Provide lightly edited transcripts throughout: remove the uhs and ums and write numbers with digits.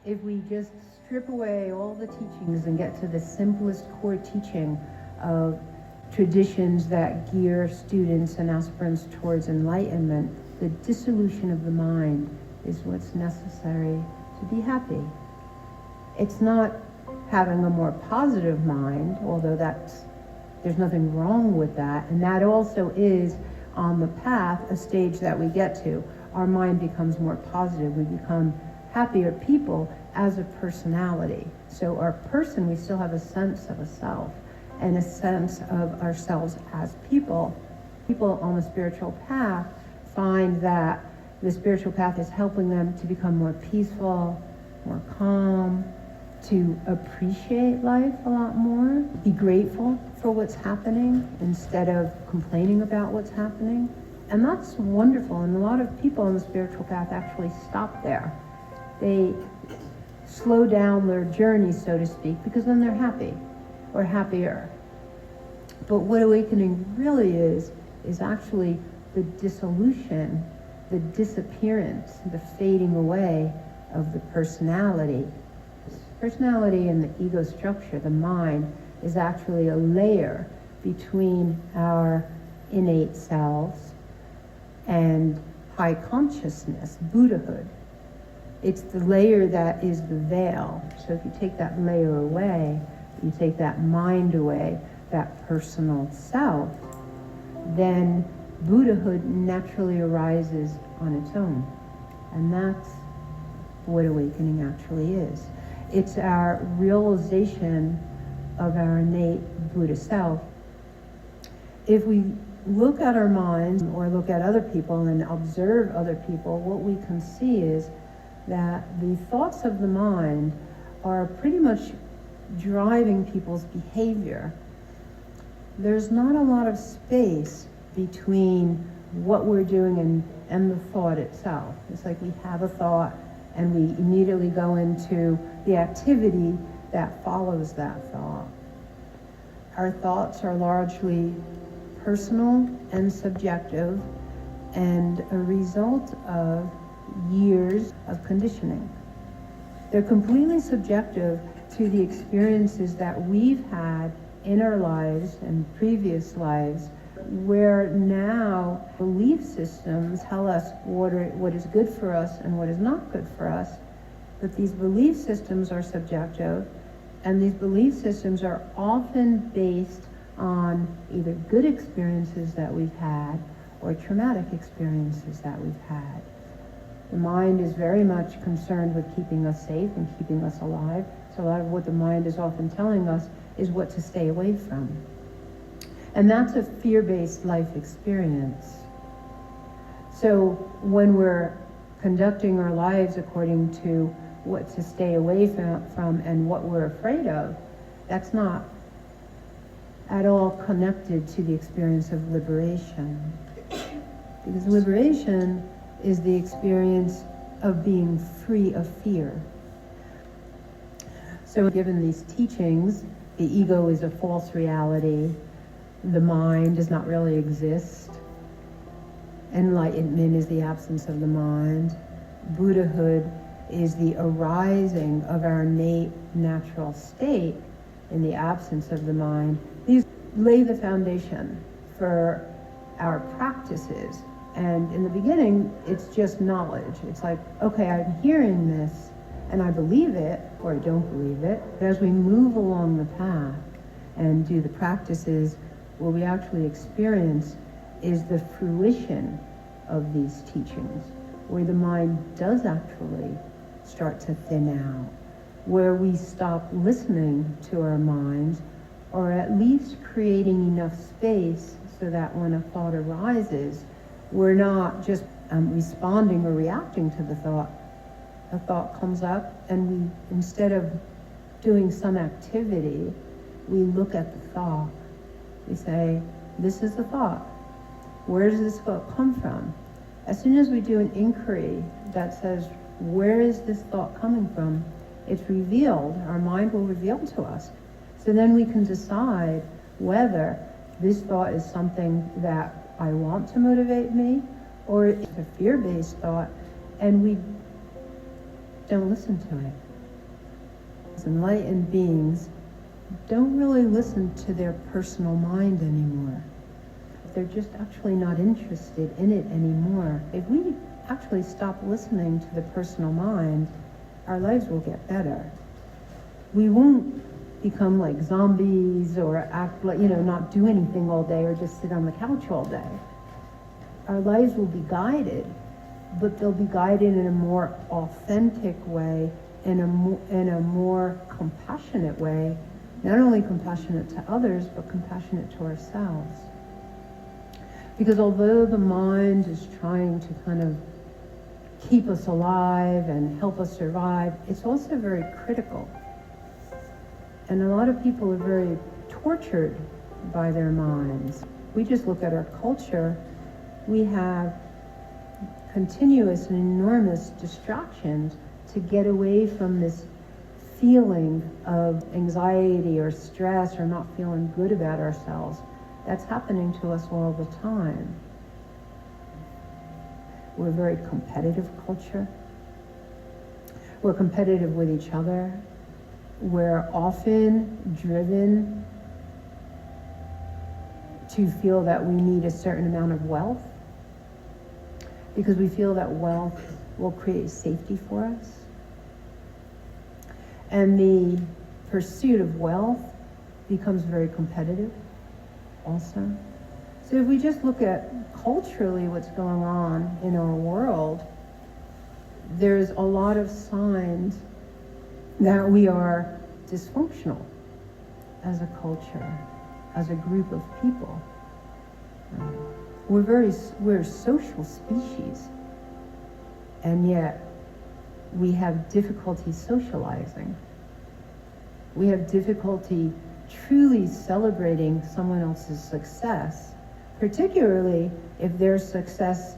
If we just strip away all the teachings and get to the simplest core teaching of traditions that gear students and aspirants towards enlightenment, the dissolution of the mind is what's necessary to be happy. It's not having a more positive mind, although there's nothing wrong with that, and that also is on the path, a stage that we get to. Our mind becomes more positive, we become happier people as a personality. So our person, we still have a sense of a self and a sense of ourselves as people. People on the spiritual path find that the spiritual path is helping them to become more peaceful, more calm, to appreciate life a lot more, be grateful for what's happening instead of complaining about what's happening. And that's wonderful. And a lot of people on the spiritual path actually stop there. They slow down their journey, so to speak, because then they're happy or happier. But what awakening really is actually the dissolution, the disappearance, the fading away of the personality. Personality and the ego structure, the mind, is actually a layer between our innate selves and high consciousness, Buddhahood. It's the layer that is the veil. So if you take that layer away, you take that mind away, that personal self, then Buddhahood naturally arises on its own. And that's what awakening actually is. It's our realization of our innate Buddha self. If we look at our minds or look at other people and observe other people, what we can see is that the thoughts of the mind are pretty much driving people's behavior. There's not a lot of space between what we're doing and the thought itself. It's like we have a thought and we immediately go into the activity that follows that thought. Our thoughts are largely personal and subjective and a result of years of conditioning. They're completely subjective to the experiences that we've had in our lives and previous lives, where now belief systems tell us what is good for us and what is not good for us. But these belief systems are subjective, and these belief systems are often based on either good experiences that we've had or traumatic experiences that we've had. The mind is very much concerned with keeping us safe and keeping us alive. So a lot of what the mind is often telling us is what to stay away from. And that's a fear-based life experience. So when we're conducting our lives according to what to stay away from and what we're afraid of, that's not at all connected to the experience of liberation. Because liberation is the experience of being free of fear. So given these teachings, the ego is a false reality, the mind does not really exist, enlightenment is the absence of the mind, Buddhahood is the arising of our innate natural state in the absence of the mind. These lay the foundation for our practices. And in the beginning, it's just knowledge. It's like, okay, I'm hearing this, and I believe it, or I don't believe it. But as we move along the path and do the practices, what we actually experience is the fruition of these teachings, where the mind does actually start to thin out, where we stop listening to our minds, or at least creating enough space so that when a thought arises, we're not just responding or reacting to the thought. A thought comes up, and we, instead of doing some activity, we look at the thought. We say, this is the thought. Where does this thought come from? As soon as we do an inquiry that says, where is this thought coming from? It's revealed, our mind will reveal to us. So then we can decide whether this thought is something that I want to motivate me, or it's a fear-based thought, and we don't listen to it. Enlightened beings don't really listen to their personal mind anymore. They're just actually not interested in it anymore. If we actually stop listening to the personal mind, our lives will get better. We won't become like zombies or act like, not do anything all day or just sit on the couch all day. Our lives will be guided, but they'll be guided in a more authentic way, in a more compassionate way, not only compassionate to others, but compassionate to ourselves. Because although the mind is trying to kind of keep us alive and help us survive, it's also very critical. And a lot of people are very tortured by their minds. We just look at our culture. We have continuous and enormous distractions to get away from this feeling of anxiety or stress or not feeling good about ourselves. That's happening to us all the time. We're a very competitive culture. We're competitive with each other. We're often driven to feel that we need a certain amount of wealth because we feel that wealth will create safety for us. And the pursuit of wealth becomes very competitive also. So if we just look at culturally what's going on in our world, there's a lot of signs that we are dysfunctional as a culture, as a group of people. We're a social species, and yet we have difficulty socializing. We have difficulty truly celebrating someone else's success, particularly if their success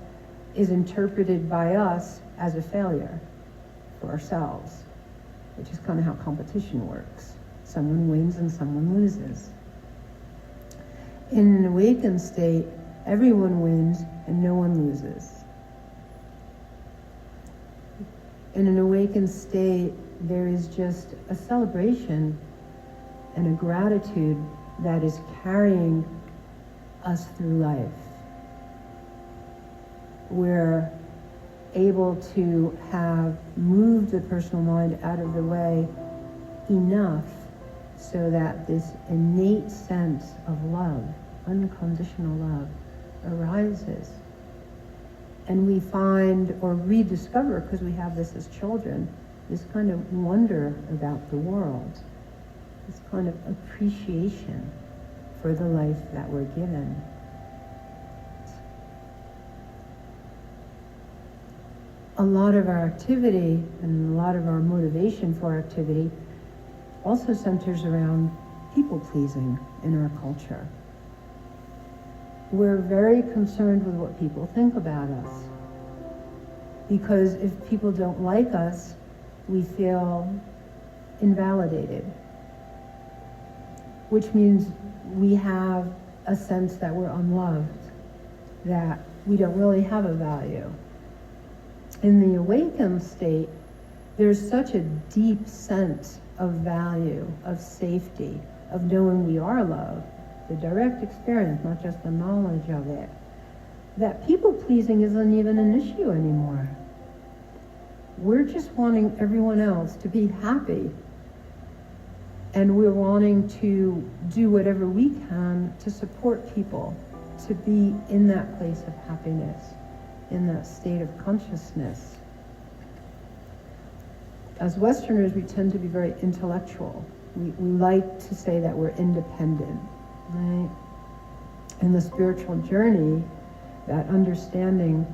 is interpreted by us as a failure for ourselves, which is kind of how competition works. Someone wins and someone loses. In an awakened state, everyone wins and no one loses. In an awakened state, there is just a celebration and a gratitude that is carrying us through life. We're able to have moved the personal mind out of the way enough so that this innate sense of love, unconditional love, arises. And we find or rediscover, because we have this as children, this kind of wonder about the world, this kind of appreciation for the life that we're given. A lot of our activity and a lot of our motivation for our activity also centers around people-pleasing in our culture. We're very concerned with what people think about us, because if people don't like us, we feel invalidated, which means we have a sense that we're unloved, that we don't really have a value. In the awakened state, there's such a deep sense of value, of safety, of knowing we are loved, the direct experience, not just the knowledge of it, that people-pleasing isn't even an issue anymore. We're just wanting everyone else to be happy, and we're wanting to do whatever we can to support people to be in that place of happiness, in that state of consciousness. As Westerners, we tend to be very intellectual. We like to say that we're independent, right? In the spiritual journey, that understanding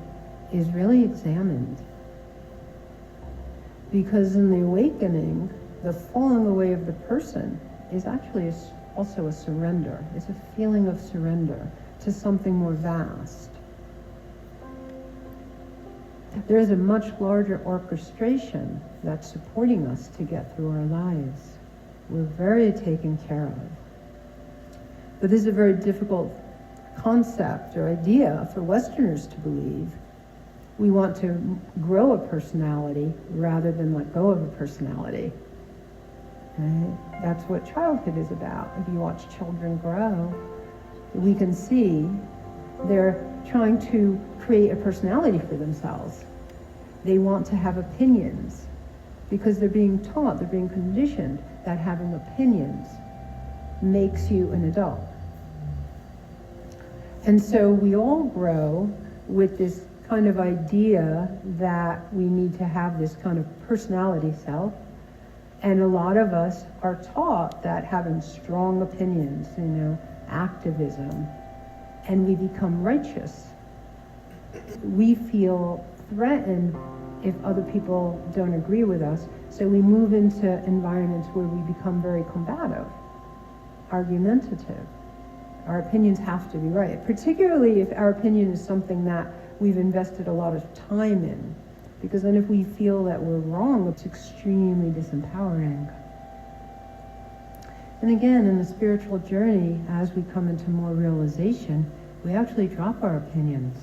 is really examined. Because in the awakening, the falling away of the person is actually also a surrender. It's a feeling of surrender to something more vast. There is a much larger orchestration that's supporting us to get through our lives. We're very taken care of. But this is a very difficult concept or idea for Westerners to believe. We want to grow a personality rather than let go of a personality. Right? That's what childhood is about. If you watch children grow, we can see they're trying to create a personality for themselves. They want to have opinions because they're being taught, they're being conditioned that having opinions makes you an adult. And so we all grow with this kind of idea that we need to have this kind of personality self. And a lot of us are taught that having strong opinions, activism, and we become righteous. We feel threatened if other people don't agree with us, so we move into environments where we become very combative, argumentative. Our opinions have to be right, particularly if our opinion is something that we've invested a lot of time in, because then if we feel that we're wrong, it's extremely disempowering. And again, in the spiritual journey, as we come into more realization, we actually drop our opinions.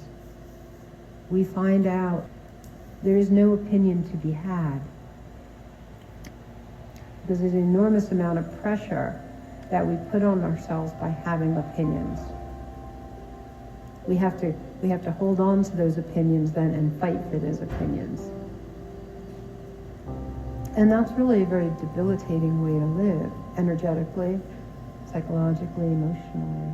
We find out there is no opinion to be had, because there's an enormous amount of pressure that we put on ourselves by having opinions. We have to hold on to those opinions then and fight for those opinions. And that's really a very debilitating way to live, energetically, psychologically, emotionally.